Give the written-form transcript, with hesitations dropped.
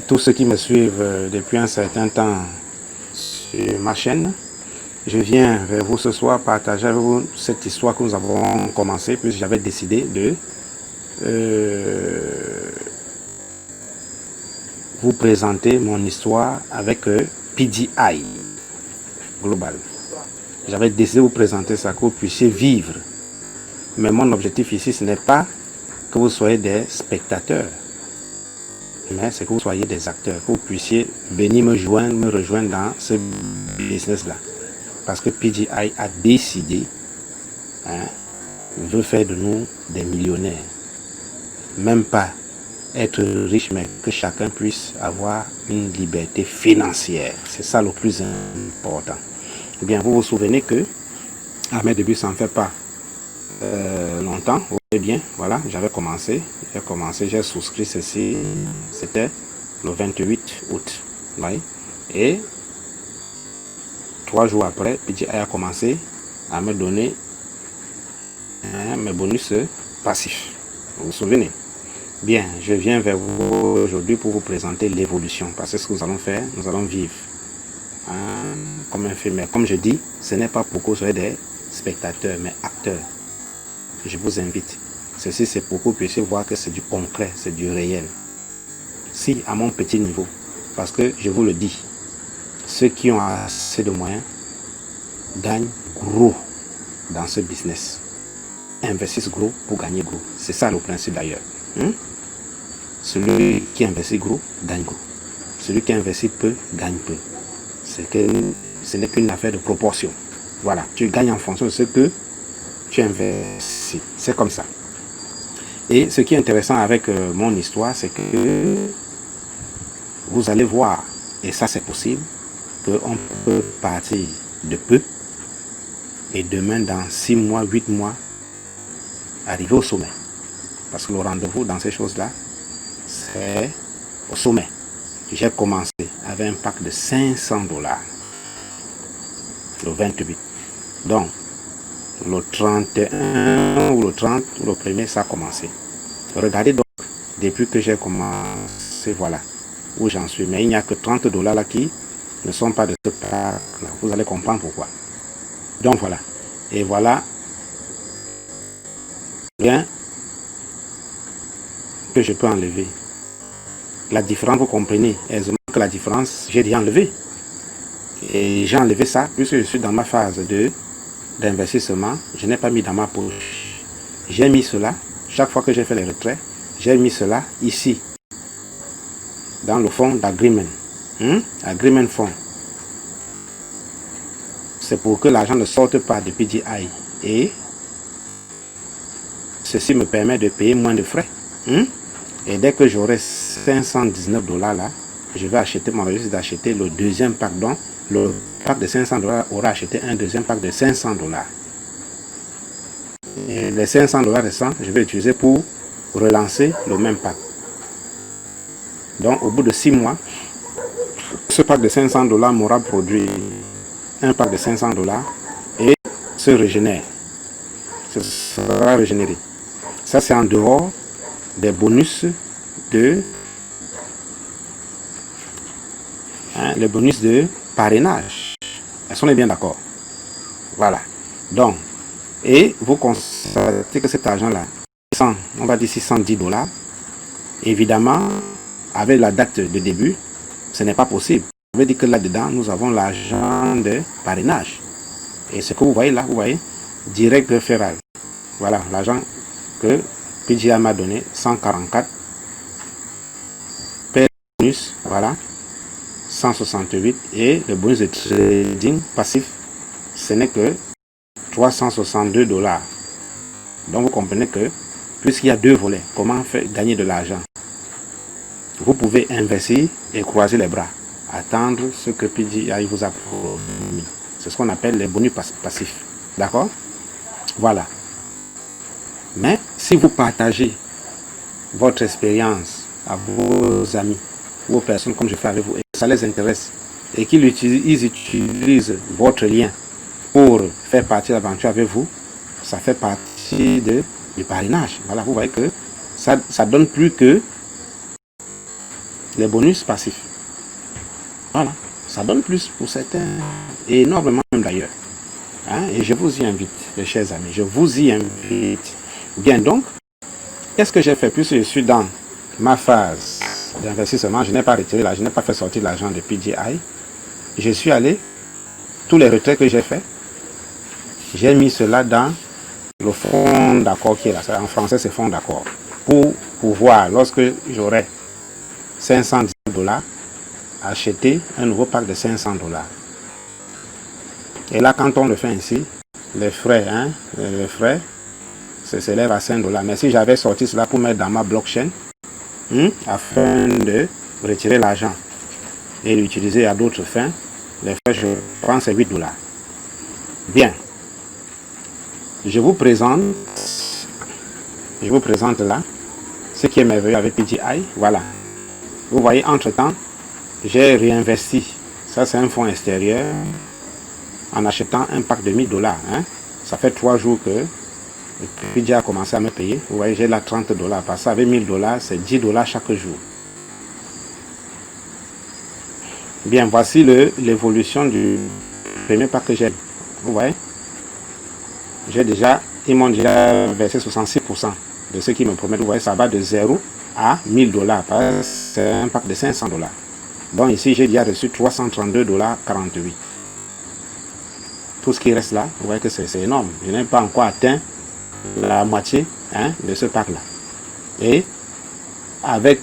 tous ceux qui me suivent depuis un certain temps sur ma chaîne. Je viens vers vous ce soir partager avec vous cette histoire que nous avons commencé, puisque j'avais décidé de vous présenter mon histoire avec PDI Global. J'avais décidé de vous présenter ça, que vous puissiez vivre. Mais mon objectif ici, ce n'est pas que vous soyez des spectateurs, mais c'est que vous soyez des acteurs, que vous puissiez venir me rejoindre dans ce business-là. Parce que PDI a décidé, veut faire de nous des millionnaires. Même pas être riche, mais que chacun puisse avoir une liberté financière. C'est ça le plus important. Eh bien, vous vous souvenez que à mes débuts, ça ne fait pas longtemps. Vous voyez bien, voilà, j'ai souscrit ceci, c'était le 28 août. Ouais. Et 3 jours après, PDI a commencé à me donner mes bonus passifs. Vous vous souvenez? Bien, je viens vers vous aujourd'hui pour vous présenter l'évolution. Parce que ce que nous allons faire, nous allons vivre comme un film. Mais comme je dis, ce n'est pas pour que vous soyez des spectateurs, mais acteurs. Je vous invite. Ceci, c'est pour que vous puissiez voir que c'est du concret, c'est du réel. Si, à mon petit niveau, parce que je vous le dis, ceux qui ont assez de moyens gagnent gros dans ce business. Investissent gros pour gagner gros. C'est ça le principe d'ailleurs. Celui qui investit gros gagne gros. Celui qui investit peu gagne peu. C'est que ce n'est qu'une affaire de proportion. Voilà, tu gagnes en fonction de ce que tu investis. C'est comme ça. Et ce qui est intéressant avec mon histoire, c'est que vous allez voir, et ça c'est possible, qu'on peut partir de peu et demain, dans 6 mois, 8 mois, arriver au sommet. Parce que le rendez-vous dans ces choses-là, c'est au sommet. J'ai commencé avec un pack de $500 le 28. Donc, le 31 ou le 30 ou le 1er, ça a commencé. Regardez donc, depuis que j'ai commencé, voilà où j'en suis. Mais il n'y a que $30 là qui ne sont pas de ce pack-là. Vous allez comprendre pourquoi. Donc voilà. Et voilà. Bien que je peux enlever. La différence, vous comprenez aisément que la différence, j'ai déjà enlevé. Et j'ai enlevé ça puisque je suis dans ma phase d'investissement. Je n'ai pas mis dans ma poche. J'ai mis cela, chaque fois que j'ai fait les retraits, j'ai mis cela ici, dans le fonds d'agreement. Agreement fond. C'est pour que l'argent ne sorte pas de PDI. Et ceci me permet de payer moins de frais. Et dès que j'aurai $519 là, je vais acheter mon registre d'acheter le deuxième pack. Donc, le pack de $500 aura acheté un deuxième pack de $500. Et les $500 restants, je vais utiliser pour relancer le même pack. Donc, au bout de 6 mois, ce pack de $500 m'aura produit un pack de $500 et se régénère. Ce sera régénéré. Ça, c'est en dehors des bonus les bonus de parrainage. Est-ce qu'on est bien d'accord? Voilà. Donc, et vous constatez que cet argent-là, on va dire $610, évidemment, avec la date de début, ce n'est pas possible. Ça veut dire que là-dedans, nous avons l'argent de parrainage. Et ce que vous voyez là, vous voyez, direct référal. Voilà, l'argent que PDI m'a donné, 144. Bonus, voilà, 168. Et le bonus de trading passif, ce n'est que $362. Donc vous comprenez que, puisqu'il y a 2 volets, comment faire gagner de l'argent? Vous pouvez investir et croiser les bras, attendre ce que PDI vous a promis. C'est ce qu'on appelle les bonus passifs. D'accord? Voilà. Mais si vous partagez votre expérience à vos amis, ou aux personnes comme je fais avec vous, et ça les intéresse, et qu'ils utilisent votre lien pour faire partie de l'aventure avec vous, ça fait partie du parrainage. Voilà, vous voyez que ça donne plus que les bonus passifs. Voilà, ça donne plus pour certains, et énormément même d'ailleurs. Hein? Et je vous y invite, mes chers amis, je vous y invite. Bien donc, qu'est-ce que j'ai fait? Puisque je suis dans ma phase d'investissement, je n'ai pas retiré l'argent, je n'ai pas fait sortir l'argent de PGI. Je suis allé, tous les retraits que j'ai fait, j'ai mis cela dans le fonds d'accord qui est là. En français, c'est fonds d'accord. Pour pouvoir, lorsque j'aurai 510 $, acheter un nouveau pack de 500 $. Et là, quand on le fait ainsi, les frais s'élèvent à 5 $. Mais si j'avais sorti cela pour mettre dans ma blockchain, afin de retirer l'argent et l'utiliser à d'autres fins, les frais, je prends ces 8 $. Bien. Je vous présente là ce qui est merveilleux avec PGI. Voilà. Vous voyez, entre-temps, j'ai réinvesti. Ça, c'est un fonds extérieur en achetant un pack de 1000 $. Hein. Ça fait 3 jours que PGI a commencé à me payer. Vous voyez, j'ai là 30 $. Parce que avec 1000 $, c'est 10 $ chaque jour. Bien, voici l'évolution du premier pack que j'ai. Vous voyez, ils m'ont déjà versé 66% de ce qu'ils me promettent. Vous voyez, ça va de 0 à 1000 $. C'est un pack de 500 $. Donc ici, j'ai déjà reçu 332,48 $. Tout ce qui reste là, vous voyez que c'est énorme. Je n'ai pas encore atteint la moitié de ce pack là. Et avec